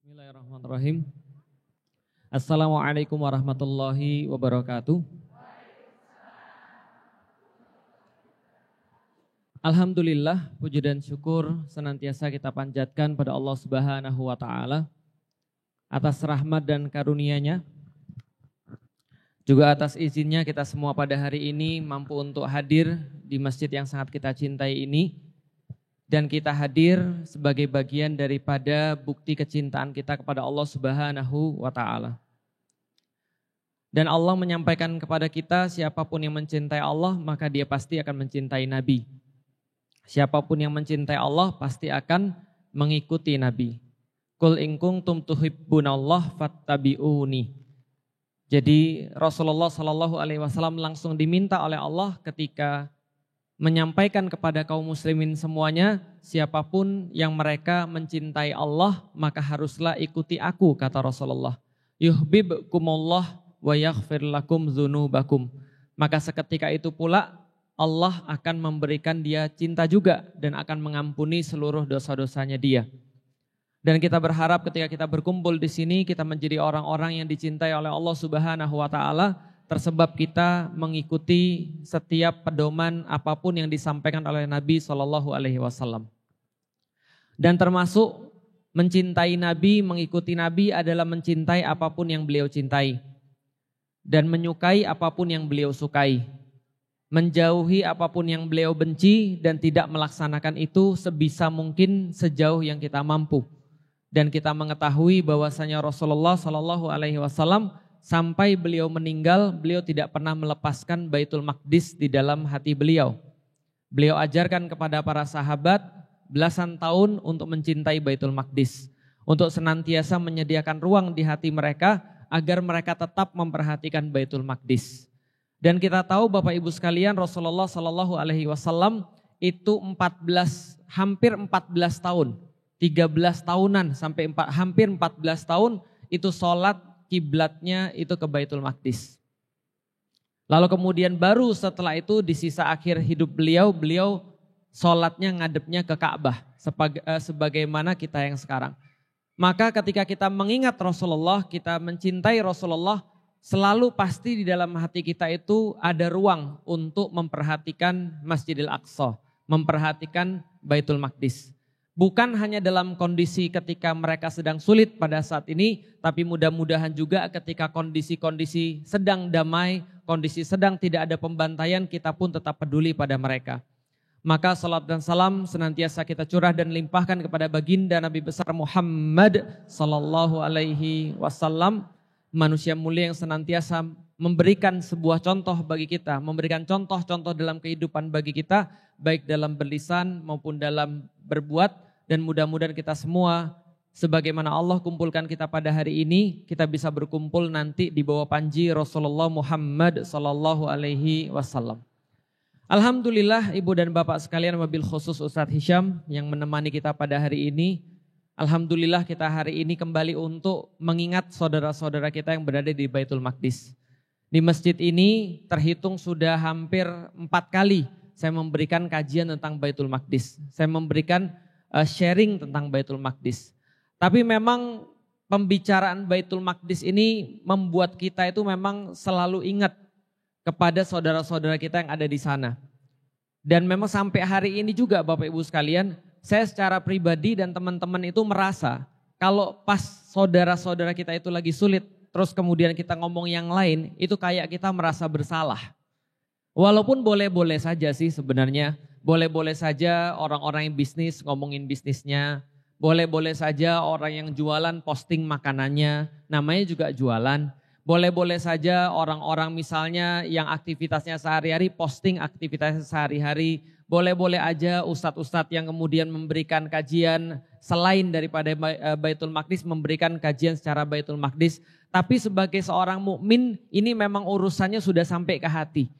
Bismillahirrahmanirrahim. Assalamualaikum warahmatullahi wabarakatuh. Alhamdulillah, puji dan syukur senantiasa kita panjatkan pada Allah Subhanahu wa taala atas rahmat dan karunia-Nya. Juga atas izinnya kita semua pada hari ini mampu untuk hadir di masjid yang sangat kita cintai ini. Dan kita hadir sebagai bagian daripada bukti kecintaan kita kepada Allah Subhanahu wa taala. Dan Allah menyampaikan kepada kita, siapapun yang mencintai Allah, maka dia pasti akan mencintai Nabi. Siapapun yang mencintai Allah pasti akan mengikuti Nabi. Qul in kuntum tuhibbunallah fattabi'uni. Jadi Rasulullah Shallallahu Alaihi Wasallam langsung diminta oleh Allah ketika menyampaikan kepada kaum muslimin semuanya, siapapun yang mereka mencintai Allah, maka haruslah ikuti aku, kata Rasulullah. Yuhibbukumullah wa yaghfir lakum dzunubakum. Maka seketika itu pula Allah akan memberikan dia cinta juga dan akan mengampuni seluruh dosa-dosanya dia. Dan kita berharap ketika kita berkumpul di sini, kita menjadi orang-orang yang dicintai oleh Allah Subhanahu wa taala, tersebab kita mengikuti setiap pedoman apapun yang disampaikan oleh Nabi Shallallahu Alaihi Wasallam. Dan termasuk mencintai Nabi, mengikuti Nabi adalah mencintai apapun yang beliau cintai. Dan menyukai apapun yang beliau sukai. Menjauhi apapun yang beliau benci dan tidak melaksanakan itu sebisa mungkin sejauh yang kita mampu. Dan kita mengetahui bahwasanya Rasulullah Shallallahu Alaihi Wasallam sampai beliau meninggal, beliau tidak pernah melepaskan Baitul Maqdis di dalam hati beliau. Beliau ajarkan kepada para sahabat belasan tahun untuk mencintai Baitul Maqdis. Untuk senantiasa menyediakan ruang di hati mereka agar mereka tetap memperhatikan Baitul Maqdis. Dan kita tahu Bapak Ibu sekalian, Rasulullah Shallallahu Alaihi Wasallam itu hampir 14 tahun, 13 tahunan sampai hampir 14 tahun itu sholat kiblatnya itu ke Baitul Maqdis. Lalu kemudian baru setelah itu di sisa akhir hidup beliau sholatnya ngadepnya ke Ka'bah sebagaimana kita yang sekarang. Maka ketika kita mengingat Rasulullah, kita mencintai Rasulullah, selalu pasti di dalam hati kita itu ada ruang untuk memperhatikan Masjidil Aqsa, memperhatikan Baitul Maqdis. Bukan hanya dalam kondisi ketika mereka sedang sulit pada saat ini, tapi mudah-mudahan juga ketika kondisi-kondisi sedang damai, kondisi sedang tidak ada pembantaian, kita pun tetap peduli pada mereka. Maka salat dan salam senantiasa kita curah dan limpahkan kepada baginda Nabi besar Muhammad sallallahu alaihi wasallam, manusia mulia yang senantiasa memberikan sebuah contoh bagi kita, memberikan contoh-contoh dalam kehidupan bagi kita, baik dalam berlisan maupun dalam berbuat. Dan mudah-mudahan kita semua, sebagaimana Allah kumpulkan kita pada hari ini, kita bisa berkumpul nanti di bawah panji Rasulullah Muhammad sallallahu alaihi wasallam. Alhamdulillah Ibu dan Bapak sekalian, wabil khusus Ustadz Hisham yang menemani kita pada hari ini. Alhamdulillah kita hari ini kembali untuk mengingat saudara-saudara kita yang berada di Baitul Maqdis. Di masjid ini terhitung sudah hampir 4 kali saya memberikan kajian tentang Baitul Maqdis. Saya memberikan sharing tentang Baitul Maqdis. Tapi memang pembicaraan Baitul Maqdis ini membuat kita itu memang selalu ingat kepada saudara-saudara kita yang ada di sana. Dan memang sampai hari ini juga Bapak Ibu sekalian, saya secara pribadi dan teman-teman itu merasa kalau pas saudara-saudara kita itu lagi sulit, terus kemudian kita ngomong yang lain, itu kayak kita merasa bersalah. Walaupun boleh-boleh saja sih sebenarnya, boleh-boleh saja orang-orang yang bisnis ngomongin bisnisnya, boleh-boleh saja orang yang jualan posting makanannya, namanya juga jualan. Boleh-boleh saja orang-orang misalnya yang aktivitasnya sehari-hari posting aktivitasnya sehari-hari. Boleh-boleh aja ustadz-ustadz yang kemudian memberikan kajian selain daripada Baitul Maqdis, memberikan kajian secara Baitul Maqdis. Tapi sebagai seorang mukmin ini memang urusannya sudah sampai ke hati.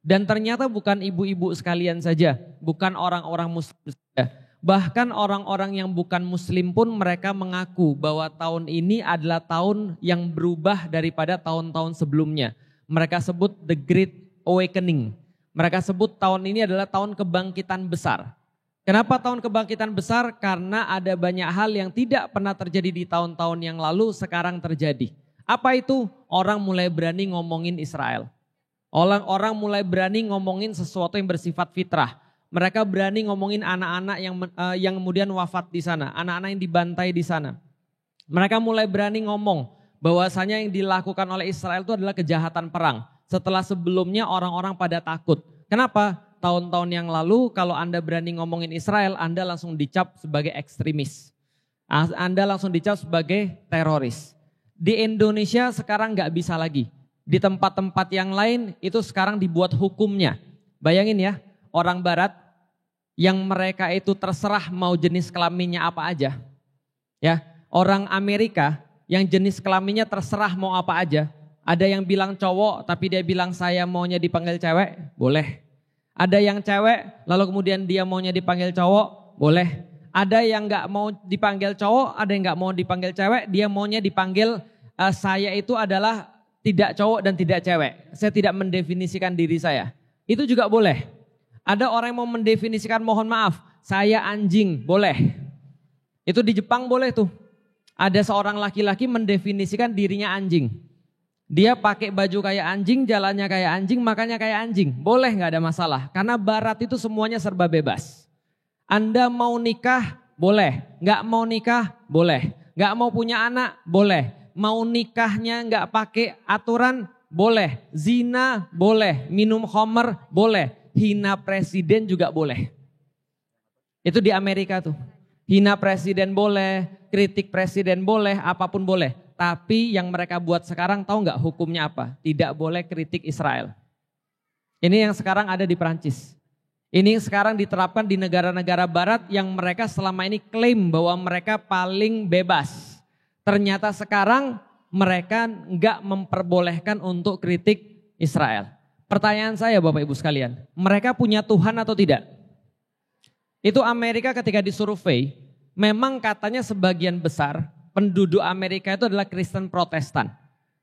Dan ternyata bukan ibu-ibu sekalian saja, bukan orang-orang muslim saja. Bahkan orang-orang yang bukan muslim pun mereka mengaku bahwa tahun ini adalah tahun yang berubah daripada tahun-tahun sebelumnya. Mereka sebut the Great Awakening. Mereka sebut tahun ini adalah tahun kebangkitan besar. Kenapa tahun kebangkitan besar? Karena ada banyak hal yang tidak pernah terjadi di tahun-tahun yang lalu, sekarang terjadi. Apa itu? Orang mulai berani ngomongin Israel. Orang mulai berani ngomongin sesuatu yang bersifat fitrah. Mereka berani ngomongin anak-anak yang kemudian wafat di sana, anak-anak yang dibantai di sana. Mereka mulai berani ngomong bahwasanya yang dilakukan oleh Israel itu adalah kejahatan perang. Setelah sebelumnya orang-orang pada takut. Kenapa? Tahun-tahun yang lalu kalau Anda berani ngomongin Israel, Anda langsung dicap sebagai ekstremis. Anda langsung dicap sebagai teroris. Di Indonesia sekarang nggak bisa lagi. Di tempat-tempat yang lain itu sekarang dibuat hukumnya. Bayangin ya, orang barat yang mereka itu terserah mau jenis kelaminnya apa aja. Ya, orang Amerika yang jenis kelaminnya terserah mau apa aja. Ada yang bilang cowok tapi dia bilang saya maunya dipanggil cewek, boleh. Ada yang cewek lalu kemudian dia maunya dipanggil cowok, boleh. Ada yang gak mau dipanggil cowok, ada yang gak mau dipanggil cewek, dia maunya dipanggil saya itu adalah tidak cowok dan tidak cewek. Saya tidak mendefinisikan diri saya. Itu juga boleh. Ada orang yang mau mendefinisikan mohon maaf, saya anjing, boleh. Itu di Jepang boleh tuh. Ada seorang laki-laki mendefinisikan dirinya anjing. Dia pakai baju kayak anjing, jalannya kayak anjing, makanya kayak anjing. Boleh, gak ada masalah. Karena barat itu semuanya serba bebas. Anda mau nikah, boleh. Gak mau nikah, boleh. Gak mau punya anak, boleh. Mau nikahnya gak pakai aturan, boleh. Zina, boleh. Minum khamr, boleh. Hina presiden juga boleh. Itu di Amerika tuh. Hina presiden boleh, kritik presiden boleh, apapun boleh. Tapi yang mereka buat sekarang tahu nggak hukumnya apa? Tidak boleh kritik Israel. Ini yang sekarang ada di Perancis. Ini yang sekarang diterapkan di negara-negara barat yang mereka selama ini klaim bahwa mereka paling bebas. Ternyata sekarang mereka nggak memperbolehkan untuk kritik Israel. Pertanyaan saya Bapak Ibu sekalian, mereka punya Tuhan atau tidak? Itu Amerika ketika disurvei, memang katanya sebagian besar penduduk Amerika itu adalah Kristen Protestan.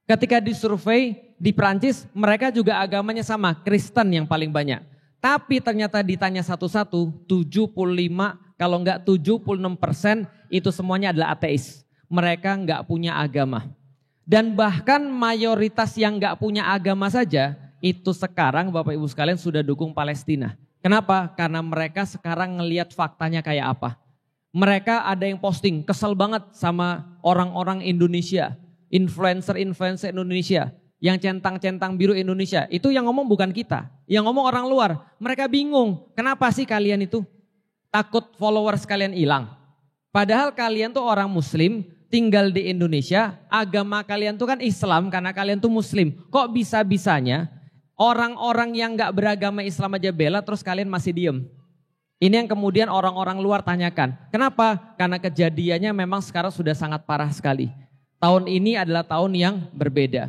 Ketika disurvei di Prancis, mereka juga agamanya sama, Kristen yang paling banyak. Tapi ternyata ditanya satu-satu, 75 kalau enggak 76% itu semuanya adalah ateis. Mereka enggak punya agama. Dan bahkan mayoritas yang enggak punya agama saja, itu sekarang Bapak Ibu sekalian sudah dukung Palestina. Kenapa? Karena mereka sekarang ngelihat faktanya kayak apa. Mereka ada yang posting, kesel banget sama orang-orang Indonesia, influencer-influencer Indonesia, yang centang-centang biru Indonesia. Itu yang ngomong bukan kita, yang ngomong orang luar. Mereka bingung, kenapa sih kalian itu takut followers kalian hilang? Padahal kalian tuh orang muslim, tinggal di Indonesia, agama kalian tuh kan Islam karena kalian tuh muslim. Kok bisa-bisanya orang-orang yang gak beragama Islam aja bela terus kalian masih diem? Ini yang kemudian orang-orang luar tanyakan. Kenapa? Karena kejadiannya memang sekarang sudah sangat parah sekali. Tahun ini adalah tahun yang berbeda.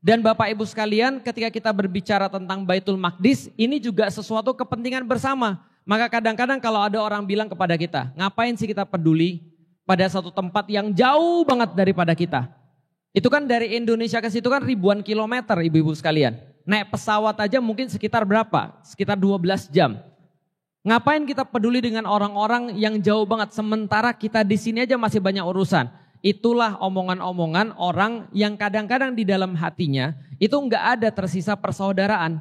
Dan Bapak Ibu sekalian, ketika kita berbicara tentang Baitul Maqdis, ini juga sesuatu kepentingan bersama. Maka kadang-kadang kalau ada orang bilang kepada kita, ngapain sih kita peduli pada satu tempat yang jauh banget daripada kita? Itu kan dari Indonesia ke situ kan ribuan kilometer ibu-ibu sekalian. Naik pesawat aja mungkin sekitar berapa? Sekitar 12 jam. Ngapain kita peduli dengan orang-orang yang jauh banget sementara kita di sini aja masih banyak urusan. Itulah omongan-omongan orang yang kadang-kadang di dalam hatinya itu enggak ada tersisa persaudaraan.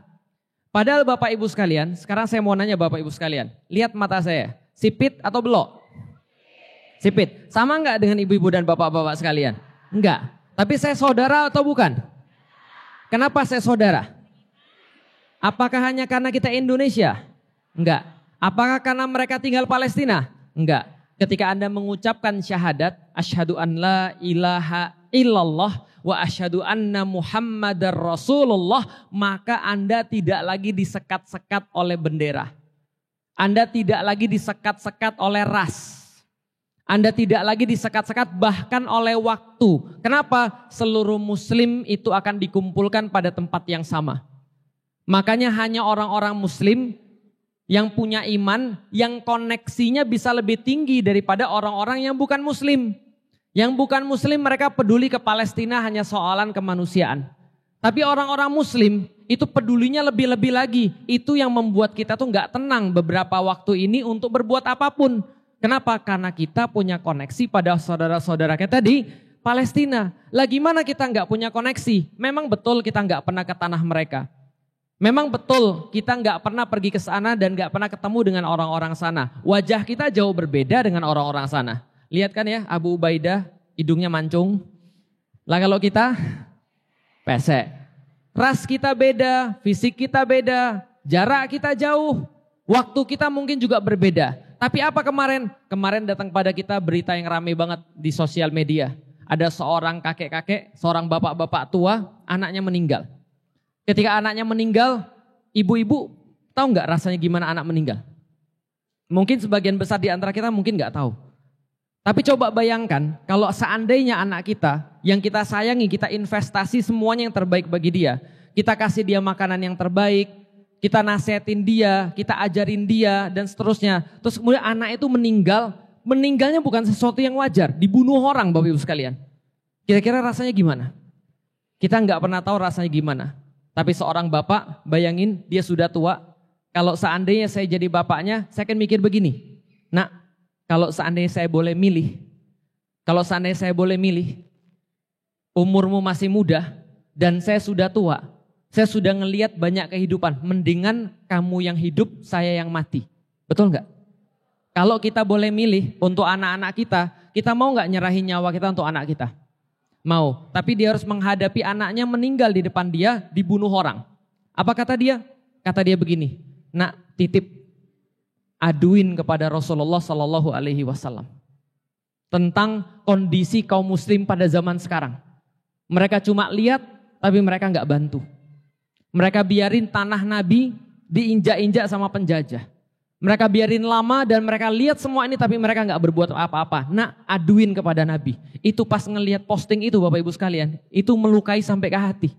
Padahal Bapak Ibu sekalian, sekarang saya mau nanya Bapak Ibu sekalian, lihat mata saya, sipit atau belok? Sipit. Sama enggak dengan ibu-ibu dan bapak-bapak sekalian? Enggak. Tapi saya saudara atau bukan? Kenapa saya saudara? Apakah hanya karena kita Indonesia? Enggak. Apakah karena mereka tinggal Palestina? Enggak. Ketika Anda mengucapkan syahadat, asyhadu an la ilaha illallah wa asyhadu anna Muhammadar Rasulullah, maka Anda tidak lagi disekat-sekat oleh bendera. Anda tidak lagi disekat-sekat oleh ras. Anda tidak lagi disekat-sekat bahkan oleh waktu. Kenapa? Seluruh muslim itu akan dikumpulkan pada tempat yang sama. Makanya hanya orang-orang muslim yang punya iman, yang koneksinya bisa lebih tinggi daripada orang-orang yang bukan muslim. Yang bukan muslim mereka peduli ke Palestina hanya soalan kemanusiaan. Tapi orang-orang muslim itu pedulinya lebih-lebih lagi. Itu yang membuat kita tuh gak tenang beberapa waktu ini untuk berbuat apapun. Kenapa? Karena kita punya koneksi pada saudara-saudara kita di Palestina. Lah gimana kita gak punya koneksi? Memang betul kita gak pernah ke tanah mereka. Memang betul kita gak pernah pergi ke sana dan gak pernah ketemu dengan orang-orang sana. Wajah kita jauh berbeda dengan orang-orang sana. Lihat kan ya, Abu Ubaidah hidungnya mancung. Lah kalau kita pesek. Ras kita beda, fisik kita beda, jarak kita jauh, waktu kita mungkin juga berbeda. Tapi apa kemarin? Kemarin datang pada kita berita yang ramai banget di sosial media. Ada seorang kakek-kakek, seorang bapak-bapak tua, anaknya meninggal. Ketika anaknya meninggal, ibu-ibu tahu nggak rasanya gimana anak meninggal? Mungkin sebagian besar di antara kita mungkin nggak tahu. Tapi coba bayangkan kalau seandainya anak kita yang kita sayangi, kita investasi semuanya yang terbaik bagi dia. Kita kasih dia makanan yang terbaik, kita nasihatin dia, kita ajarin dia dan seterusnya. Terus kemudian anak itu meninggal, meninggalnya bukan sesuatu yang wajar, dibunuh orang Bapak Ibu sekalian. Kira-kira rasanya gimana? Kita nggak pernah tahu rasanya gimana. Tapi seorang bapak, bayangin dia sudah tua. Kalau seandainya saya jadi bapaknya, saya akan mikir begini. Nak, kalau seandainya saya boleh milih, umurmu masih muda dan saya sudah tua, saya sudah ngelihat banyak kehidupan, mendingan kamu yang hidup, saya yang mati. Betul nggak? Kalau kita boleh milih untuk anak-anak kita mau nggak nyerahin nyawa kita untuk anak kita? Mau, tapi dia harus menghadapi anaknya meninggal di depan dia, dibunuh orang. Apa kata dia? Kata dia begini, nak titip. Aduin kepada Rasulullah Sallallahu Alaihi Wasallam tentang kondisi kaum muslim pada zaman sekarang. Mereka cuma lihat tapi mereka nggak bantu. Mereka biarin tanah Nabi diinjak-injak sama penjajah. Mereka biarin lama dan mereka lihat semua ini tapi mereka nggak berbuat apa-apa. Nah, aduin kepada Nabi. Itu pas ngelihat posting itu Bapak Ibu sekalian, itu melukai sampai ke hati.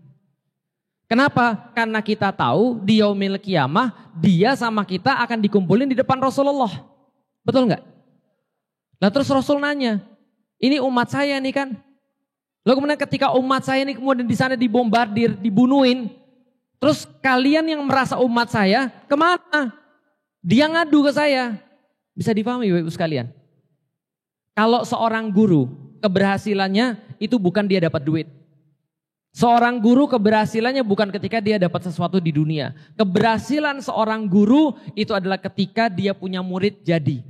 Kenapa? Karena kita tahu di yaumil qiyamah dia sama kita akan dikumpulin di depan Rasulullah. Betul nggak? Nah terus Rasul nanya, ini umat saya nih kan. Lalu kemudian ketika umat saya ini kemudian di sana dibombardir, dibunuhin. Terus kalian yang merasa umat saya kemana? Dia ngadu ke saya. Bisa dipahami Bapak Ibu sekalian. Kalau seorang guru keberhasilannya itu bukan dia dapat duit. Seorang guru keberhasilannya bukan ketika dia dapat sesuatu di dunia. Keberhasilan seorang guru itu adalah ketika dia punya murid jadi.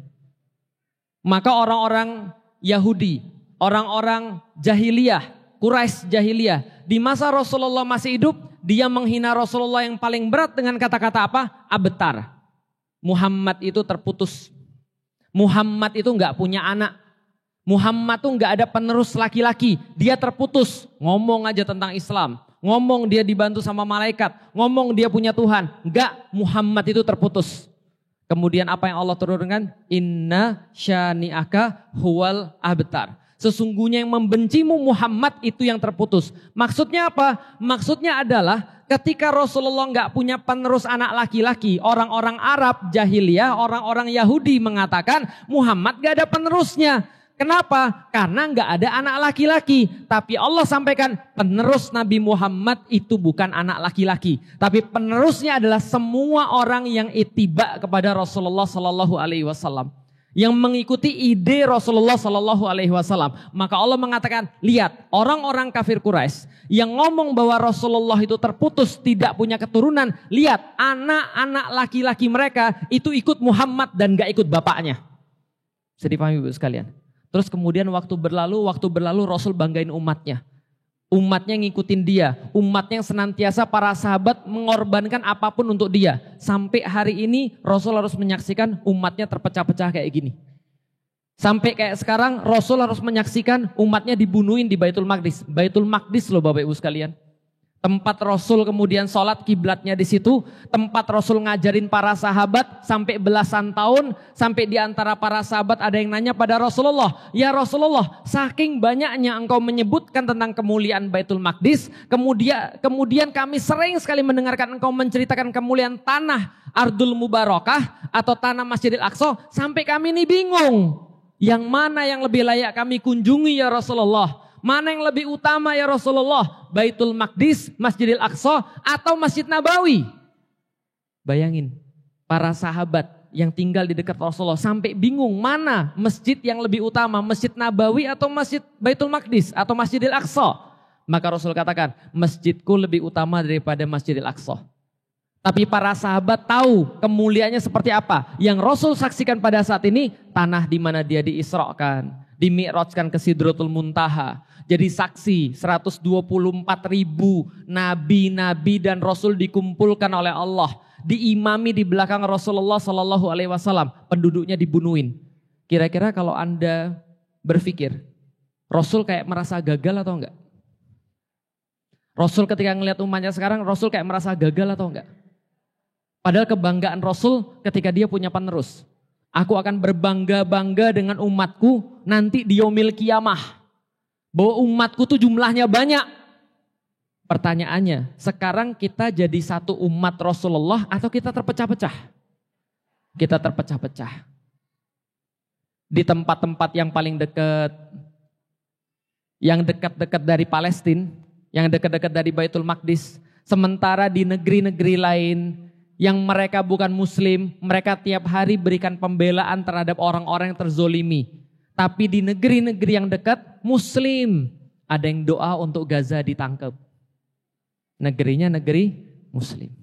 Maka orang-orang Yahudi, orang-orang jahiliyah, Quraisy jahiliyah, di masa Rasulullah masih hidup, dia menghina Rasulullah yang paling berat dengan kata-kata apa? Abtar. Muhammad itu terputus. Muhammad itu nggak punya anak. Muhammad tuh nggak ada penerus laki-laki, dia terputus. Ngomong aja tentang Islam, ngomong dia dibantu sama malaikat, ngomong dia punya Tuhan. Enggak, Muhammad itu terputus. Kemudian apa yang Allah turunkan? Inna syani'aka huwal abtar. Sesungguhnya yang membencimu Muhammad itu yang terputus. Maksudnya apa? Maksudnya adalah ketika Rasulullah nggak punya penerus anak laki-laki, orang-orang Arab jahiliyah, orang-orang Yahudi mengatakan Muhammad nggak ada penerusnya. Kenapa? Karena nggak ada anak laki-laki. Tapi Allah sampaikan penerus Nabi Muhammad itu bukan anak laki-laki. Tapi penerusnya adalah semua orang yang ittiba kepada Rasulullah Sallallahu Alaihi Wasallam. Yang mengikuti ide Rasulullah Sallallahu Alaihi Wasallam. Maka Allah mengatakan, lihat orang-orang kafir Quraisy yang ngomong bahwa Rasulullah itu terputus, tidak punya keturunan. Lihat anak-anak laki-laki mereka itu ikut Muhammad dan gak ikut bapaknya. Bisa dipahami Ibu sekalian? Terus kemudian waktu berlalu Rasul banggain umatnya. Umatnya ngikutin dia. Umatnya yang senantiasa para sahabat mengorbankan apapun untuk dia. Sampai hari ini Rasul harus menyaksikan umatnya terpecah-pecah kayak gini. Sampai kayak sekarang Rasul harus menyaksikan umatnya dibunuhin di Baitul Maqdis. Baitul Maqdis loh Bapak Ibu sekalian. Tempat Rasul kemudian sholat kiblatnya di situ. Tempat Rasul ngajarin para sahabat sampai belasan tahun. Sampai di antara para sahabat ada yang nanya pada Rasulullah. Ya Rasulullah, saking banyaknya engkau menyebutkan tentang kemuliaan Baitul Maqdis. Kemudian kami sering sekali mendengarkan engkau menceritakan kemuliaan tanah Ardul Mubarakah atau tanah Masjidil Aqsa. Sampai kami ini bingung. Yang mana yang lebih layak kami kunjungi ya Rasulullah? Mana yang lebih utama ya Rasulullah? Baitul Maqdis, Masjidil Aqsa, atau Masjid Nabawi? Bayangin, para sahabat yang tinggal di dekat Rasulullah sampai bingung mana masjid yang lebih utama, Masjid Nabawi atau Masjid Baitul Maqdis atau Masjidil Aqsa. Maka Rasul katakan, masjidku lebih utama daripada Masjidil Aqsa. Tapi para sahabat tahu kemuliaannya seperti apa. Yang Rasul saksikan pada saat ini, tanah di mana dia diisrakan, dimi'rajkan ke Sidratul Muntaha. Jadi saksi 124.000 nabi-nabi dan Rasul dikumpulkan oleh Allah. Diimami di belakang Rasulullah Sallallahu Alaihi Wasallam, penduduknya dibunuhin. Kira-kira kalau Anda berpikir, Rasul kayak merasa gagal atau enggak? Rasul ketika ngelihat umatnya sekarang, Rasul kayak merasa gagal atau enggak? Padahal kebanggaan Rasul ketika dia punya penerus. Aku akan berbangga-bangga dengan umatku nanti di yaumil kiamah. Bahwa umatku tuh jumlahnya banyak. Pertanyaannya, sekarang kita jadi satu umat Rasulullah atau kita terpecah-pecah? Kita terpecah-pecah. Di tempat-tempat yang paling dekat, yang dekat-dekat dari Palestina, yang dekat-dekat dari Baitul Maqdis, sementara di negeri-negeri lain yang mereka bukan muslim, mereka tiap hari berikan pembelaan terhadap orang-orang yang terzolimi. Tapi di negeri-negeri yang dekat, muslim, ada yang doa untuk Gaza ditangkap. Negerinya negeri muslim.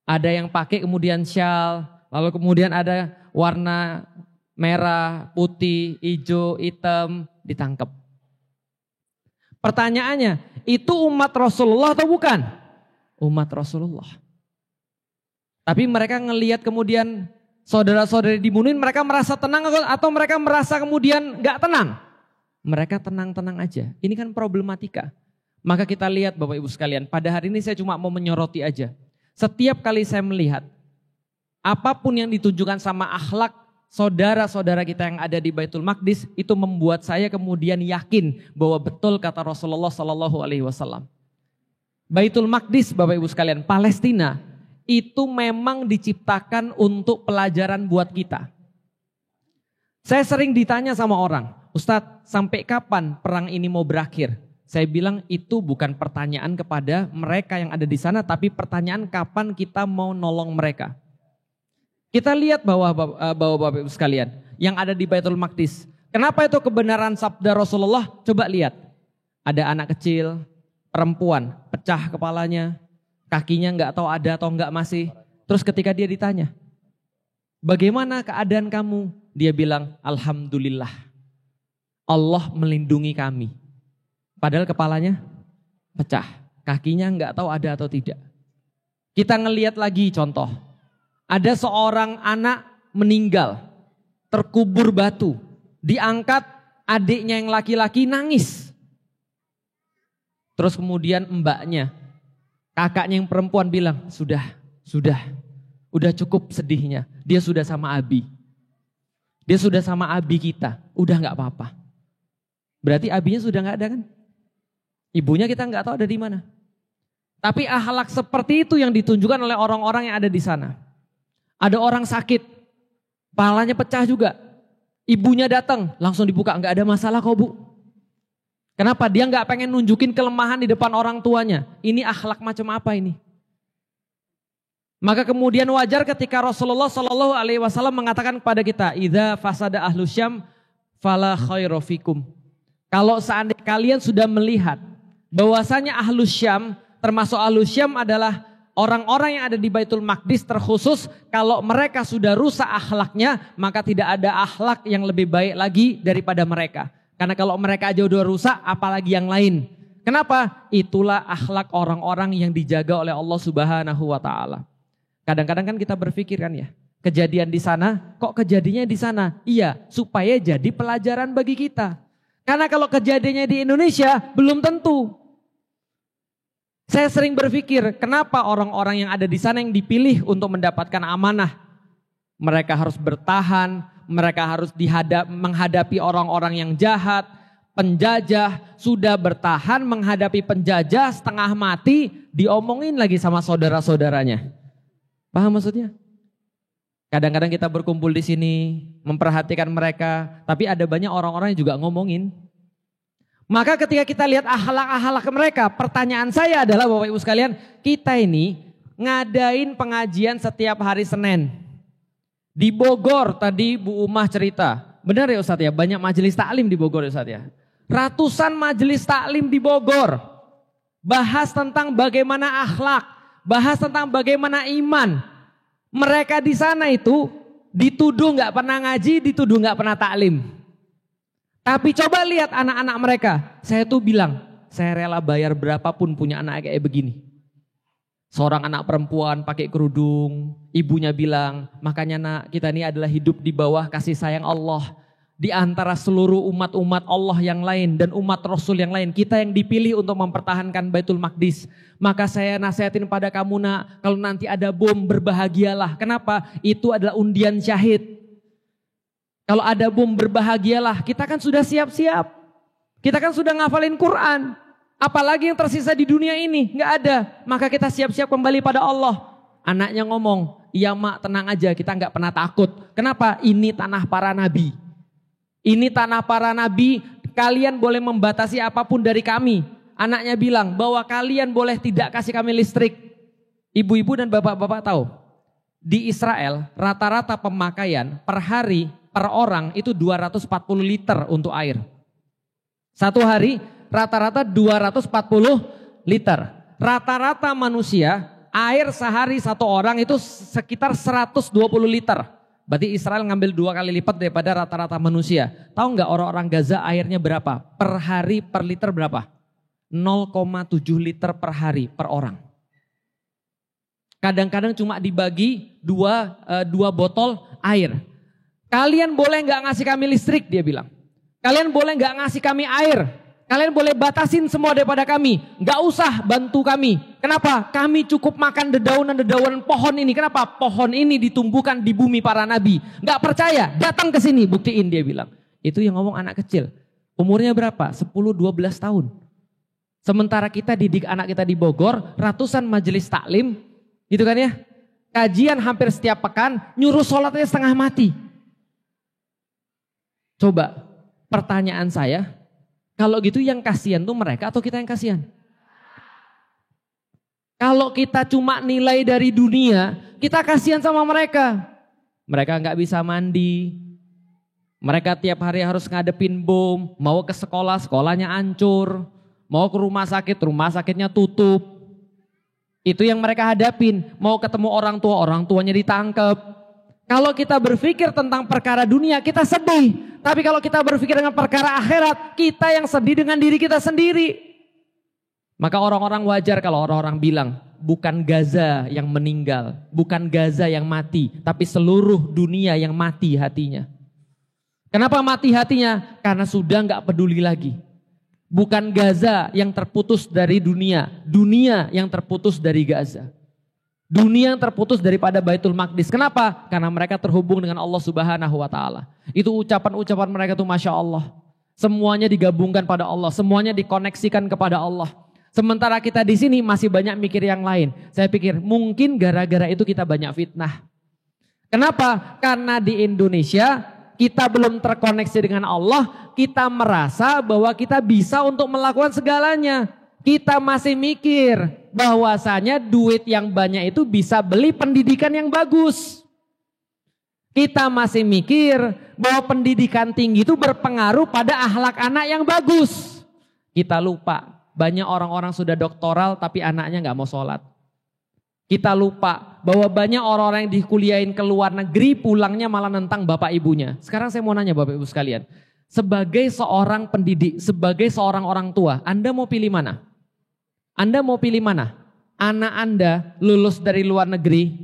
Ada yang pakai kemudian syal, lalu kemudian ada warna merah, putih, hijau, hitam, ditangkap. Pertanyaannya, itu umat Rasulullah atau bukan? Umat Rasulullah. Tapi mereka ngelihat kemudian saudara-saudari dibunuhin, mereka merasa tenang atau mereka merasa kemudian gak tenang? Mereka tenang-tenang aja. Ini kan problematika. Maka kita lihat Bapak Ibu sekalian, pada hari ini saya cuma mau menyoroti aja. Setiap kali saya melihat, apapun yang ditunjukkan sama akhlak saudara-saudara kita yang ada di Baitul Maqdis, itu membuat saya kemudian yakin bahwa betul kata Rasulullah Sallallahu Alaihi Wasallam. Baitul Maqdis Bapak Ibu sekalian, Palestina, itu memang diciptakan untuk pelajaran buat kita. Saya sering ditanya sama orang, Ustadz sampai kapan perang ini mau berakhir? Saya bilang itu bukan pertanyaan kepada mereka yang ada di sana, tapi pertanyaan kapan kita mau nolong mereka. Kita lihat bahwa Bapak Ibu sekalian yang ada di Baitul Maqdis. Kenapa itu kebenaran sabda Rasulullah? Coba lihat. Ada anak kecil, perempuan, pecah kepalanya, kakinya nggak tahu ada atau nggak masih. Terus ketika dia ditanya, bagaimana keadaan kamu? Dia bilang, alhamdulillah, Allah melindungi kami. Padahal kepalanya pecah, kakinya nggak tahu ada atau tidak. Kita ngelihat lagi contoh, ada seorang anak meninggal, terkubur batu, diangkat adiknya yang laki-laki nangis. Terus kemudian mbaknya, kakaknya yang perempuan bilang, sudah cukup sedihnya, dia sudah sama Abi. Dia sudah sama Abi kita, udah nggak apa-apa. Berarti Abinya sudah nggak ada kan? Ibunya kita nggak tahu ada di mana. Tapi akhlak seperti itu yang ditunjukkan oleh orang-orang yang ada di sana. Ada orang sakit, kepalanya pecah juga. Ibunya datang, langsung dibuka, nggak ada masalah kok Bu. Kenapa? Dia nggak pengen nunjukin kelemahan di depan orang tuanya. Ini akhlak macam apa ini? Maka kemudian wajar ketika Rasulullah Shallallahu Alaihi Wasallam mengatakan kepada kita, idza fasada ahlus syam fala khairu fikum. Kalau seandainya kalian sudah melihat bahwasanya ahlus syam, termasuk ahlus syam adalah orang-orang yang ada di Baitul Maqdis terkhusus, kalau mereka sudah rusak akhlaknya, maka tidak ada akhlak yang lebih baik lagi daripada mereka. Karena kalau mereka aja udah rusak, apalagi yang lain. Kenapa? Itulah akhlak orang-orang yang dijaga oleh Allah Subhanahu wa taala. Kadang-kadang kan kita berpikir kan ya, kejadian di sana, kok kejadiannya di sana? Iya, supaya jadi pelajaran bagi kita. Karena kalau kejadiannya di Indonesia, belum tentu. Saya sering berpikir, kenapa orang-orang yang ada di sana yang dipilih untuk mendapatkan amanah? Mereka harus bertahan, mereka harus menghadapi orang-orang yang jahat, penjajah, sudah bertahan menghadapi penjajah setengah mati, diomongin lagi sama saudara-saudaranya. Paham maksudnya? Kadang-kadang kita berkumpul di sini, memperhatikan mereka, tapi ada banyak orang-orang yang juga ngomongin. Maka ketika kita lihat akhlak-akhlak mereka, pertanyaan saya adalah Bapak Ibu sekalian, kita ini ngadain pengajian setiap hari Senin. Di Bogor tadi Bu Umah cerita, benar ya Ustadz ya, banyak majelis taklim di Bogor ya Ustadz ya. Ratusan majelis taklim di Bogor, bahas tentang bagaimana akhlak, bahas tentang bagaimana iman. Mereka di sana itu dituduh nggak pernah ngaji, dituduh nggak pernah taklim. Tapi coba lihat anak-anak mereka. Saya tuh bilang, saya rela bayar berapapun punya anak kayak begini. Seorang anak perempuan pakai kerudung, ibunya bilang, makanya nak kita ini adalah hidup di bawah kasih sayang Allah. Di antara seluruh umat-umat Allah yang lain dan umat Rasul yang lain, kita yang dipilih untuk mempertahankan Baitul Maqdis. Maka saya nasihatin pada kamu nak, kalau nanti ada bom berbahagialah. Kenapa? Itu adalah undian syahid. Kalau ada bom berbahagialah, kita kan sudah siap-siap. Kita kan sudah ngafalin Quran. Apalagi yang tersisa di dunia ini, nggak ada. Maka kita siap-siap kembali pada Allah. Anaknya ngomong, iya mak tenang aja, kita nggak pernah takut. Kenapa? Ini tanah para nabi. Ini tanah para nabi, kalian boleh membatasi apapun dari kami. Anaknya bilang bahwa kalian boleh tidak kasih kami listrik. Ibu-ibu dan bapak-bapak tahu, di Israel rata-rata pemakaian per hari, per orang itu 240 liter untuk air. Satu hari rata-rata 240 liter. Rata-rata manusia air sehari satu orang itu sekitar 120 liter. Berarti Israel ngambil 2 kali lipat daripada rata-rata manusia. Tahu nggak orang-orang Gaza airnya berapa? Per hari per liter berapa? 0,7 liter per hari per orang. Kadang-kadang cuma dibagi dua botol air. Kalian boleh nggak ngasih kami listrik, dia bilang. Kalian boleh nggak ngasih kami air. Kalian boleh batasin semua daripada kami. Nggak usah bantu kami. Kenapa? Kami cukup makan dedaunan-dedaunan pohon ini. Kenapa? Pohon ini ditumbuhkan di bumi para nabi. Nggak percaya? Datang ke sini, buktiin, dia bilang. Itu yang ngomong anak kecil. Umurnya berapa? 10-12 tahun. Sementara kita didik anak kita di Bogor, ratusan majelis taklim, gitu kan ya. Kajian hampir setiap pekan, nyuruh sholatnya setengah mati. Coba, pertanyaan saya, kalau gitu yang kasihan tuh mereka atau kita yang kasihan? Kalau kita cuma nilai dari dunia, kita kasihan sama mereka. Mereka nggak bisa mandi, mereka tiap hari harus ngadepin bom, mau ke sekolah, sekolahnya hancur, mau ke rumah sakitnya tutup. Itu yang mereka hadapin, mau ketemu orang tuanya ditangkap. Kalau kita berpikir tentang perkara dunia, kita sedih. Tapi kalau kita berpikir dengan perkara akhirat, kita yang sedih dengan diri kita sendiri. Maka orang-orang wajar kalau orang-orang bilang, bukan Gaza yang meninggal, bukan Gaza yang mati, tapi seluruh dunia yang mati hatinya. Kenapa mati hatinya? Karena sudah nggak peduli lagi. Bukan Gaza yang terputus dari dunia, dunia yang terputus dari Gaza. Dunia yang terputus daripada Baitul Maqdis. Kenapa? Karena mereka terhubung dengan Allah Subhanahu wa Ta'ala. Itu ucapan-ucapan mereka tuh Masya Allah. Semuanya digabungkan pada Allah, semuanya dikoneksikan kepada Allah. Sementara kita di sini masih banyak mikir yang lain. Saya pikir mungkin gara-gara itu kita banyak fitnah. Kenapa? Karena di Indonesia kita belum terkoneksi dengan Allah, kita merasa bahwa kita bisa untuk melakukan segalanya. Kita masih mikir bahwasanya duit yang banyak itu bisa beli pendidikan yang bagus. Kita masih mikir bahwa pendidikan tinggi itu berpengaruh pada akhlak anak yang bagus. Kita lupa, banyak orang-orang sudah doktoral tapi anaknya nggak mau sholat. Kita lupa bahwa banyak orang-orang yang dikuliahin ke luar negeri pulangnya malah nentang bapak ibunya. Sekarang saya mau nanya bapak ibu sekalian. Sebagai seorang pendidik, sebagai seorang orang tua, Anda mau pilih mana? Anda mau pilih mana? Anak Anda lulus dari luar negeri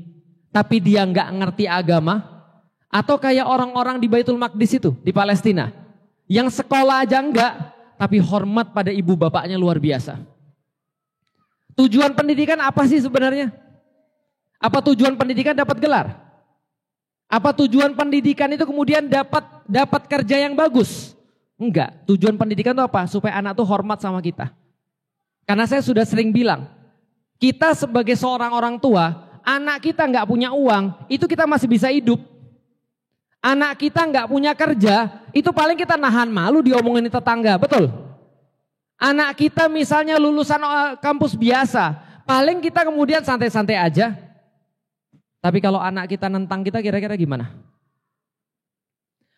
tapi dia nggak ngerti agama? Atau kayak orang-orang di Baitul Maqdis itu, di Palestina. Yang sekolah aja enggak, tapi hormat pada ibu bapaknya luar biasa. Tujuan pendidikan apa sih sebenarnya? Apa tujuan pendidikan dapat gelar? Apa tujuan pendidikan itu kemudian dapat kerja yang bagus? Enggak, tujuan pendidikan itu apa? Supaya anak tuh hormat sama kita. Karena saya sudah sering bilang, kita sebagai seorang orang tua, anak kita nggak punya uang, itu kita masih bisa hidup. Anak kita nggak punya kerja, itu paling kita nahan malu diomongin tetangga, betul? Anak kita misalnya lulusan kampus biasa, paling kita kemudian santai-santai aja. Tapi kalau anak kita nentang kita kira-kira gimana?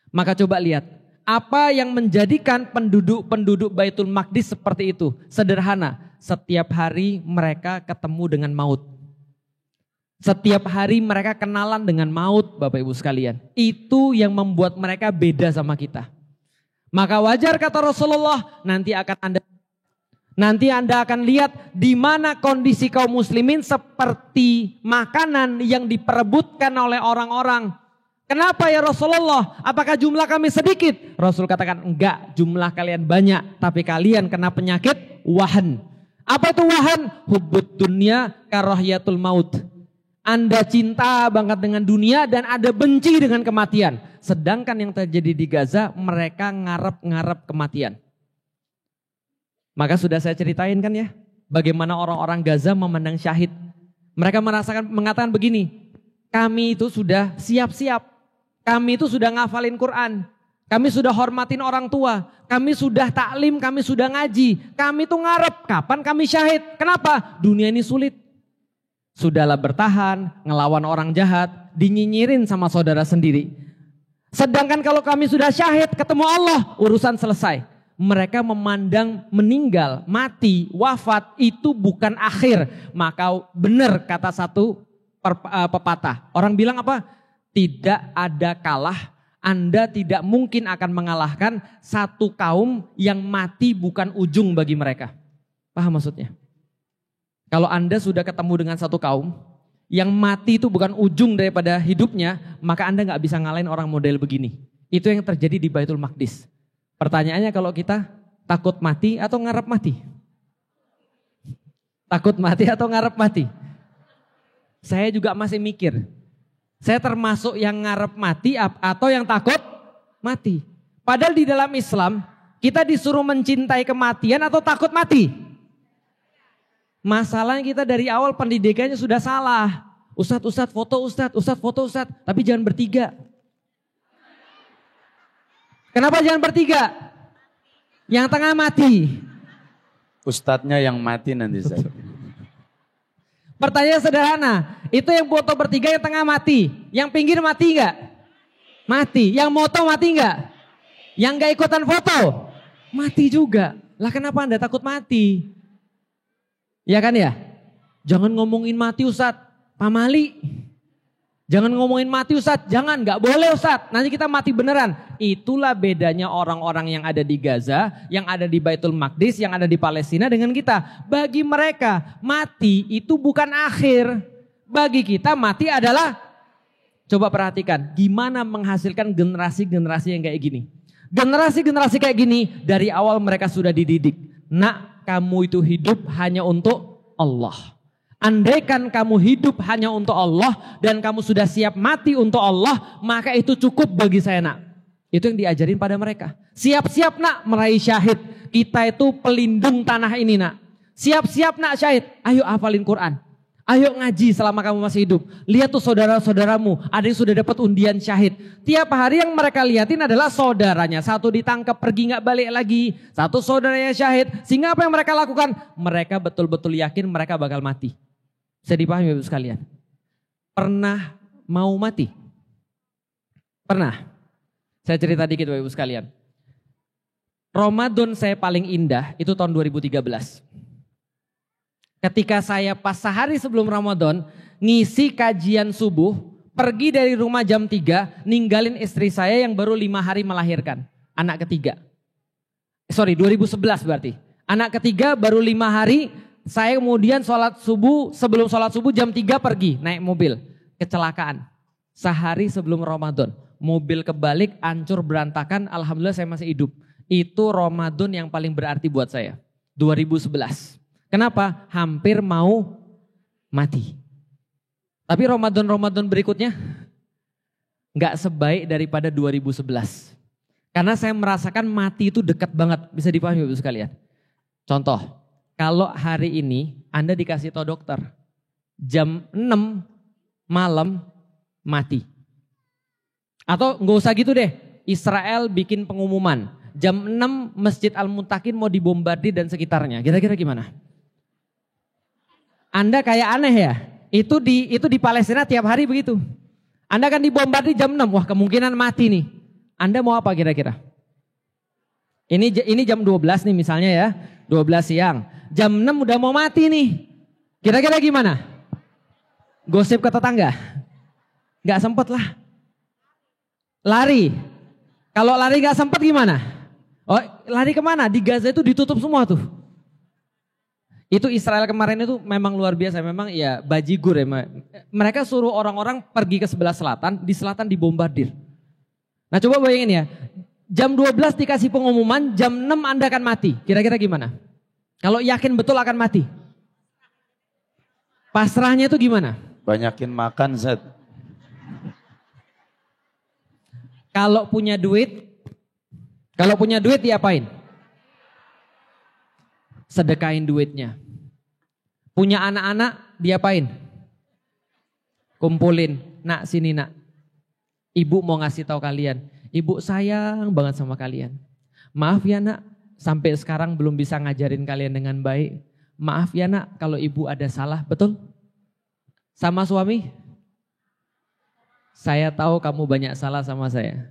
Maka coba lihat, apa yang menjadikan penduduk Baitul Maqdis seperti itu? Sederhana, setiap hari mereka ketemu dengan maut. Setiap hari mereka kenalan dengan maut, Bapak Ibu sekalian. Itu yang membuat mereka beda sama kita. Maka wajar kata Rasulullah, nanti Anda akan lihat di mana kondisi kaum muslimin seperti makanan yang diperebutkan oleh orang-orang. Kenapa ya Rasulullah? Apakah jumlah kami sedikit? Rasul katakan enggak, jumlah kalian banyak, tapi kalian kena penyakit wahan. Apa itu wahan? Hubbud dunya karahiyatul maut. Anda cinta banget dengan dunia dan ada benci dengan kematian. Sedangkan yang terjadi di Gaza, mereka ngarep-ngarep kematian. Maka sudah saya ceritain kan ya, bagaimana orang-orang Gaza memandang syahid. Mereka mengatakan begini, kami itu sudah siap-siap. Kami itu sudah ngafalin Quran. Kami sudah hormatin orang tua. Kami sudah taklim, kami sudah ngaji. Kami tuh ngarep kapan kami syahid. Kenapa? Dunia ini sulit. Sudahlah bertahan, ngelawan orang jahat, dinyinyirin sama saudara sendiri. Sedangkan kalau kami sudah syahid, ketemu Allah, urusan selesai. Mereka memandang meninggal, mati, wafat itu bukan akhir. Maka benar kata satu pepatah. Orang bilang apa? Tidak ada kalah, Anda tidak mungkin akan mengalahkan satu kaum yang mati bukan ujung bagi mereka. Paham maksudnya? Kalau Anda sudah ketemu dengan satu kaum yang mati itu bukan ujung daripada hidupnya, maka Anda nggak bisa ngalahin orang model begini. Itu yang terjadi di Baitul Maqdis. Pertanyaannya kalau kita takut mati atau ngarep mati? Takut mati atau ngarep mati? Saya juga masih mikir. Saya termasuk yang ngarep mati atau yang takut mati. Padahal di dalam Islam kita disuruh mencintai kematian atau takut mati. Masalahnya kita dari awal pendidikannya sudah salah. Ustadz foto Ustadz, tapi jangan bertiga. Kenapa jangan bertiga? Yang tengah mati. Ustadznya yang mati nanti saya. Pertanyaan sederhana, itu yang foto bertiga yang tengah mati, yang pinggir mati enggak? Mati. Yang moto mati enggak? Yang enggak ikutan foto? Mati juga. Lah kenapa Anda takut mati? Ya kan ya? Jangan ngomongin mati Ustadz, pamali. Jangan ngomongin mati Ustadz, jangan, gak boleh Ustadz, nanti kita mati beneran. Itulah bedanya orang-orang yang ada di Gaza, yang ada di Baitul Maqdis, yang ada di Palestina dengan kita. Bagi mereka, mati itu bukan akhir. Bagi kita mati adalah, coba perhatikan, gimana menghasilkan generasi-generasi yang kayak gini. Generasi-generasi kayak gini, dari awal mereka sudah dididik. Nak, kamu itu hidup hanya untuk Allah. Andaikan kamu hidup hanya untuk Allah dan kamu sudah siap mati untuk Allah, maka itu cukup bagi saya nak. Itu yang diajarin pada mereka. Siap-siap nak meraih syahid. Kita itu pelindung tanah ini nak. Siap-siap nak syahid. Ayo hafalin Quran. Ayo ngaji selama kamu masih hidup. Lihat tuh saudara-saudaramu, ada yang sudah dapat undian syahid. Tiap hari yang mereka lihatin adalah saudaranya. Satu ditangkap pergi gak balik lagi. Satu saudaranya syahid. Sehingga apa yang mereka lakukan? Mereka betul-betul yakin mereka bakal mati. Bisa dipahami Bapak sekalian? Pernah mau mati? Pernah? Saya cerita dikit Bapak Ibu sekalian. Ramadan saya paling indah itu tahun 2013. Ketika saya pas sehari sebelum Ramadan ngisi kajian subuh, pergi dari rumah jam 3, ninggalin istri saya yang baru 5 hari melahirkan. Anak ketiga. 2011 berarti. Anak ketiga baru 5 hari. Saya kemudian sholat subuh, sebelum sholat subuh jam 3 pergi naik mobil. Kecelakaan. Sehari sebelum Ramadan. Mobil kebalik, hancur berantakan, alhamdulillah saya masih hidup. Itu Ramadan yang paling berarti buat saya. 2011. Kenapa? Hampir mau mati. Tapi Ramadan berikutnya gak sebaik daripada 2011. Karena saya merasakan mati itu dekat banget. Bisa dipahami Bapak sekalian. Contoh. Kalau hari ini Anda dikasih tahu dokter, jam 6 malam mati. Atau nggak usah gitu deh, Israel bikin pengumuman, Jam 6 Masjid Al-Muntakin mau dibombardir dan sekitarnya. Kira-kira gimana? Anda kayak aneh ya? Itu di Palestina tiap hari begitu. Anda kan dibombardir jam 6, wah kemungkinan mati nih. Anda mau apa kira-kira? Ini jam 12 nih misalnya ya, 12 siang. Jam 6 udah mau mati nih. Kira-kira gimana? Gosip ke tetangga? Gak sempet lah. Lari. Kalau lari gak sempet gimana? Oh, lari kemana? Di Gaza itu ditutup semua tuh. Itu Israel kemarin itu memang luar biasa, memang ya bajigur ya. Mereka suruh orang-orang pergi ke sebelah selatan, di selatan dibombardir. Nah coba bayangin ya, jam 12 dikasih pengumuman, jam 6 Anda akan mati. Kira-kira gimana? Kalau yakin betul akan mati. Pasrahnya itu gimana? Banyakin makan, Zat. Kalau punya duit diapain? Sedekahin duitnya. Punya anak-anak diapain? Kumpulin. Nak sini nak. Ibu mau ngasih tahu kalian. Ibu sayang banget sama kalian. Maaf ya nak, sampai sekarang belum bisa ngajarin kalian dengan baik. Maaf ya nak kalau ibu ada salah, betul? Sama suami? Saya tahu kamu banyak salah sama saya.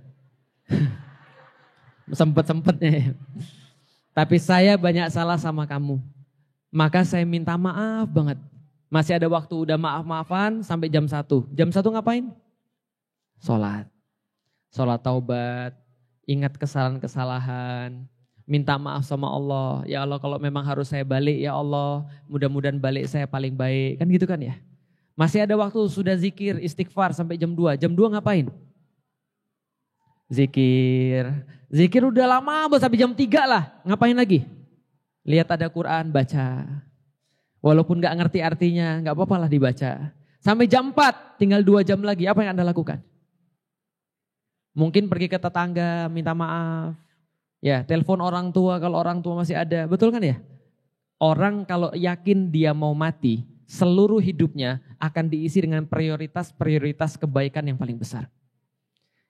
Sempet-sempetnya. Tapi saya banyak salah sama kamu. Maka saya minta maaf banget. Masih ada waktu, udah maaf-maafan sampai jam 1. Jam 1 ngapain? Sholat. Sholat taubat. Ingat kesalahan-kesalahan. Minta maaf sama Allah. Ya Allah kalau memang harus saya balik ya Allah. Mudah-mudahan balik saya paling baik. Kan gitu kan ya. Masih ada waktu, sudah zikir, istighfar sampai jam 2. Jam 2 ngapain? Zikir. Zikir udah lama sampai jam 3 lah. Ngapain lagi? Lihat ada Quran, baca. Walaupun gak ngerti artinya, gak apa-apa lah dibaca. Sampai jam 4, tinggal 2 jam lagi. Apa yang Anda lakukan? Mungkin pergi ke tetangga, minta maaf. Ya, telepon orang tua kalau orang tua masih ada. Betul kan ya? Orang kalau yakin dia mau mati, seluruh hidupnya akan diisi dengan prioritas-prioritas kebaikan yang paling besar.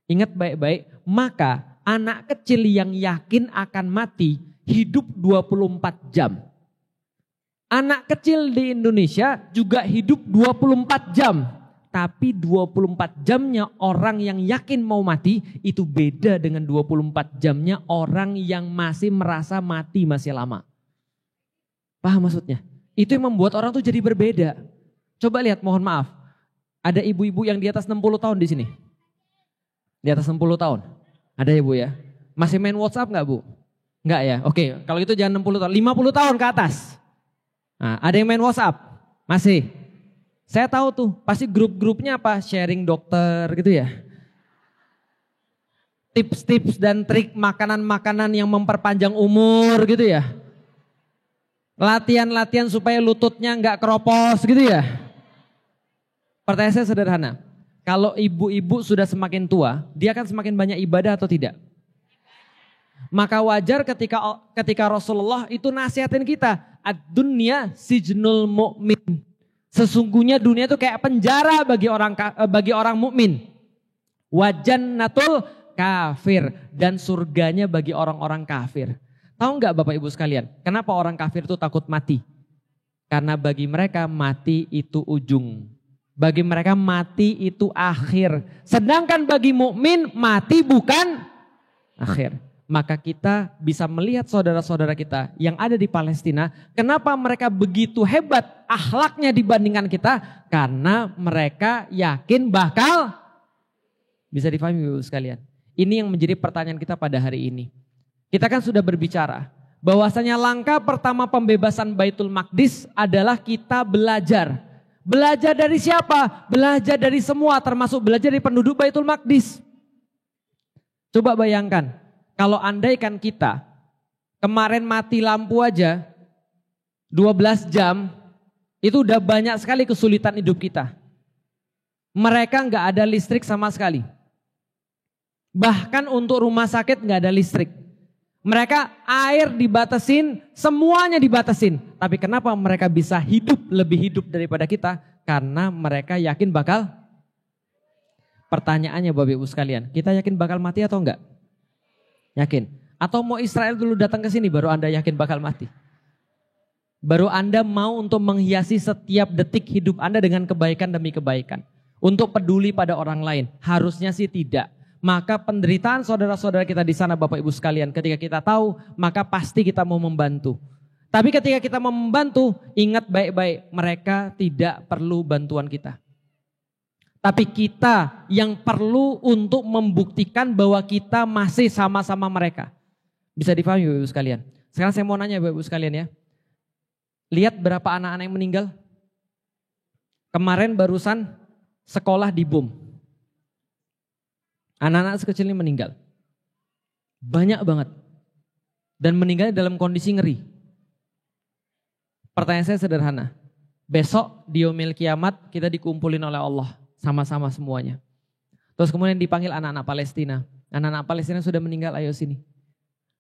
Ingat baik-baik, maka anak kecil yang yakin akan mati hidup 24 jam. Anak kecil di Indonesia juga hidup 24 jam. Tapi 24 jamnya orang yang yakin mau mati itu beda dengan 24 jamnya orang yang masih merasa mati masih lama. Paham maksudnya? Itu yang membuat orang tuh jadi berbeda. Coba lihat, mohon maaf. Ada ibu-ibu yang di atas 60 tahun di sini. Di atas 60 tahun. Ada ya Bu ya? Masih main WhatsApp gak Bu? Enggak ya? Oke, kalau itu jangan 60 tahun. 50 tahun ke atas. Nah, ada yang main WhatsApp? Masih. Saya tahu tuh, pasti grup-grupnya apa? Sharing dokter gitu ya. Tips-tips dan trik makanan-makanan yang memperpanjang umur gitu ya. Latihan-latihan supaya lututnya nggak keropos gitu ya. Pertanyaan saya sederhana. Kalau ibu-ibu sudah semakin tua, dia akan semakin banyak ibadah atau tidak? Maka wajar ketika Rasulullah itu nasihatin kita, ad-dunya sijnul mu'min. Sesungguhnya dunia itu kayak penjara bagi orang mukmin. Wa jannatul kafir, dan surganya bagi orang-orang kafir. Tahu nggak Bapak Ibu sekalian, kenapa orang kafir itu takut mati? Karena bagi mereka mati itu ujung. Bagi mereka mati itu akhir. Sedangkan bagi mukmin mati bukan akhir. Maka kita bisa melihat saudara-saudara kita yang ada di Palestina. Kenapa mereka begitu hebat akhlaknya dibandingkan kita? Karena mereka yakin bakal, bisa difahami Ibu sekalian. Ini yang menjadi pertanyaan kita pada hari ini. Kita kan sudah berbicara bahwasanya langkah pertama pembebasan Baitul Maqdis adalah kita belajar. Belajar dari siapa? Belajar dari semua, termasuk belajar dari penduduk Baitul Maqdis. Coba bayangkan, kalau andaikan kita kemarin mati lampu aja 12 jam, itu udah banyak sekali kesulitan hidup kita. Mereka nggak ada listrik sama sekali. Bahkan untuk rumah sakit nggak ada listrik. Mereka air dibatasin, semuanya dibatasin. Tapi kenapa mereka bisa lebih hidup daripada kita? Karena mereka yakin bakal. Pertanyaannya Bapak Ibu sekalian, kita yakin bakal mati atau enggak? Yakin. Atau mau Israel dulu datang ke sini baru Anda yakin bakal mati? Baru Anda mau untuk menghiasi setiap detik hidup Anda dengan kebaikan demi kebaikan. Untuk peduli pada orang lain. Harusnya sih tidak. Maka penderitaan saudara-saudara kita di sana Bapak Ibu sekalian, ketika kita tahu, maka pasti kita mau membantu. Tapi ketika kita mau membantu, ingat baik-baik, mereka tidak perlu bantuan kita. Tapi kita yang perlu untuk membuktikan bahwa kita masih sama-sama mereka. Bisa dipahami Bapak Ibu sekalian. Sekarang saya mau nanya Bapak Ibu sekalian ya. Lihat berapa anak-anak yang meninggal. Kemarin barusan sekolah dibom. Anak-anak sekecil ini meninggal. Banyak banget. Dan meninggal dalam kondisi ngeri. Pertanyaan saya sederhana. Besok di yaumil kiamat kita dikumpulin oleh Allah. Sama-sama semuanya. Terus kemudian dipanggil anak-anak Palestina. Anak-anak Palestina sudah meninggal, ayo sini.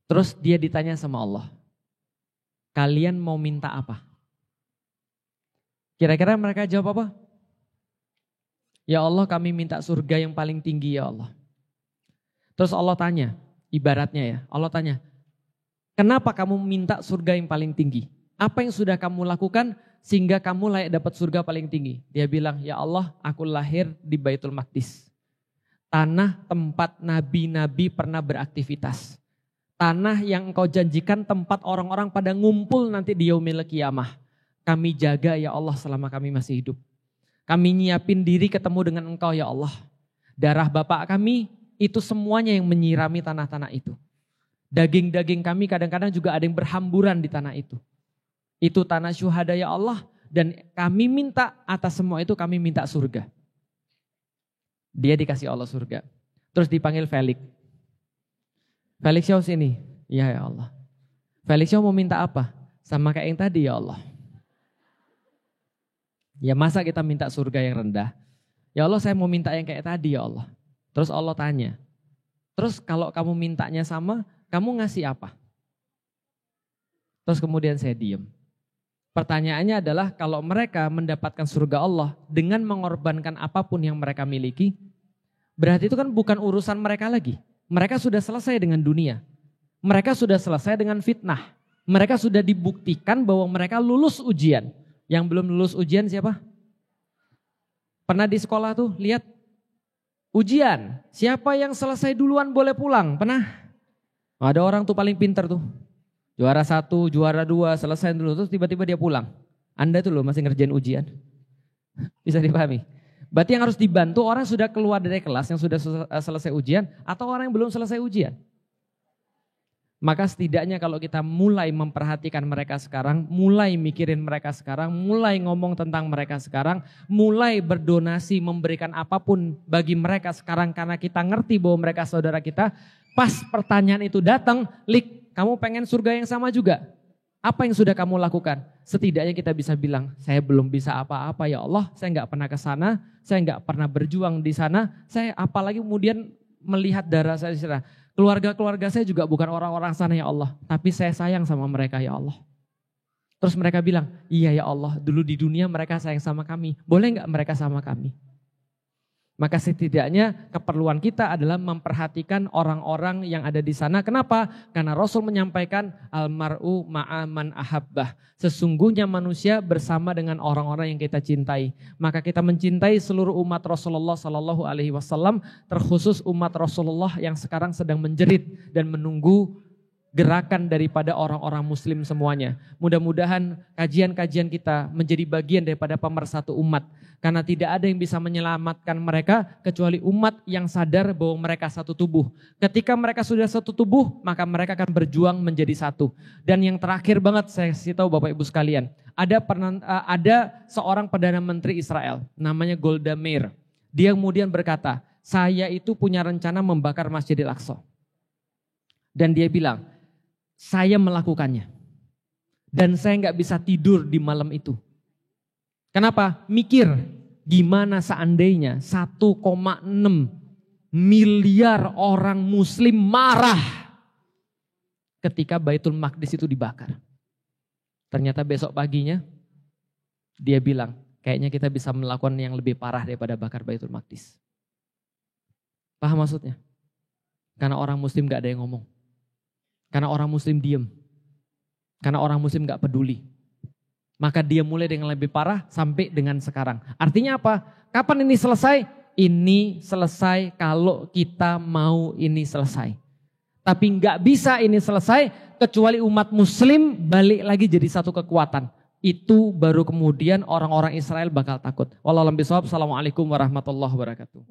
Terus dia ditanya sama Allah. Kalian mau minta apa? Kira-kira mereka jawab apa? Ya Allah, kami minta surga yang paling tinggi ya Allah. Terus Allah tanya, ibaratnya ya, Allah tanya, kenapa kamu minta surga yang paling tinggi? Apa yang sudah kamu lakukan sehingga kamu layak dapat surga paling tinggi? Dia bilang, ya Allah, aku lahir di Baitul Maqdis. Tanah tempat nabi-nabi pernah beraktivitas. Tanah yang engkau janjikan tempat orang-orang pada ngumpul nanti di yaumil qiyamah. Kami jaga ya Allah selama kami masih hidup. Kami nyiapin diri ketemu dengan engkau ya Allah. Darah bapak kami itu semuanya yang menyirami tanah-tanah itu. Daging-daging kami kadang-kadang juga ada yang berhamburan di tanah itu. Itu tanah syuhada ya Allah. Dan kami minta atas semua itu kami minta surga. Dia dikasih Allah surga. Terus dipanggil Felix. Felix Shaw sini. Ya Allah. Felix Shaw mau minta apa? Sama kayak yang tadi ya Allah. Ya masa kita minta surga yang rendah? Ya Allah saya mau minta yang kayak tadi ya Allah. Terus Allah tanya. Terus kalau kamu mintanya sama, kamu ngasih apa? Terus kemudian saya diam. Pertanyaannya adalah kalau mereka mendapatkan surga Allah dengan mengorbankan apapun yang mereka miliki, berarti itu kan bukan urusan mereka lagi. Mereka sudah selesai dengan dunia. Mereka sudah selesai dengan fitnah. Mereka sudah dibuktikan bahwa mereka lulus ujian. Yang belum lulus ujian siapa? Pernah di sekolah tuh lihat ujian. Siapa yang selesai duluan boleh pulang? Pernah? Ada orang tuh paling pinter tuh. Juara 1, juara 2, selesai dulu, terus tiba-tiba dia pulang. Anda tuh loh masih ngerjain ujian. Bisa dipahami? Berarti yang harus dibantu orang sudah keluar dari kelas, yang sudah selesai ujian, atau orang yang belum selesai ujian. Maka setidaknya kalau kita mulai memperhatikan mereka sekarang, mulai mikirin mereka sekarang, mulai ngomong tentang mereka sekarang, mulai berdonasi, memberikan apapun bagi mereka sekarang karena kita ngerti bahwa mereka saudara kita, pas pertanyaan itu datang, kamu pengen surga yang sama juga? Apa yang sudah kamu lakukan? Setidaknya kita bisa bilang, saya belum bisa apa-apa ya Allah, saya nggak pernah ke sana, saya nggak pernah berjuang di sana, saya apalagi kemudian melihat darah saya di sana. Keluarga-keluarga saya juga bukan orang-orang sana ya Allah, tapi saya sayang sama mereka ya Allah. Terus mereka bilang, iya ya Allah, dulu di dunia mereka sayang sama kami, boleh nggak mereka sama kami? Maka setidaknya keperluan kita adalah memperhatikan orang-orang yang ada di sana. Kenapa? Karena Rasul menyampaikan almar'u ma'aman ahabbah. Sesungguhnya manusia bersama dengan orang-orang yang kita cintai. Maka kita mencintai seluruh umat Rasulullah Sallallahu Alaihi Wasallam, terkhusus umat Rasulullah yang sekarang sedang menjerit dan menunggu gerakan daripada orang-orang muslim semuanya. Mudah-mudahan kajian-kajian kita menjadi bagian daripada pemersatu umat. Karena tidak ada yang bisa menyelamatkan mereka kecuali umat yang sadar bahwa mereka satu tubuh. Ketika mereka sudah satu tubuh, maka mereka akan berjuang menjadi satu. Dan yang terakhir banget saya kasih tahu Bapak Ibu sekalian. Ada seorang Perdana Menteri Israel namanya Golda Meir. Dia kemudian berkata, saya itu punya rencana membakar Masjidil Aqsa. Dan dia bilang, saya melakukannya. Dan saya nggak bisa tidur di malam itu. Kenapa? Mikir gimana seandainya 1,6 miliar orang muslim marah ketika Baitul Maqdis itu dibakar. Ternyata besok paginya dia bilang, kayaknya kita bisa melakukan yang lebih parah daripada bakar Baitul Maqdis. Paham maksudnya? Karena orang muslim gak ada yang ngomong. Karena orang muslim diem. Karena orang muslim gak peduli. Maka dia mulai dengan lebih parah sampai dengan sekarang. Artinya apa? Kapan ini selesai? Ini selesai kalau kita mau ini selesai. Tapi gak bisa ini selesai kecuali umat muslim balik lagi jadi satu kekuatan. Itu baru kemudian orang-orang Israel bakal takut. Wallahualam bishawab. Assalamualaikum warahmatullahi wabarakatuh.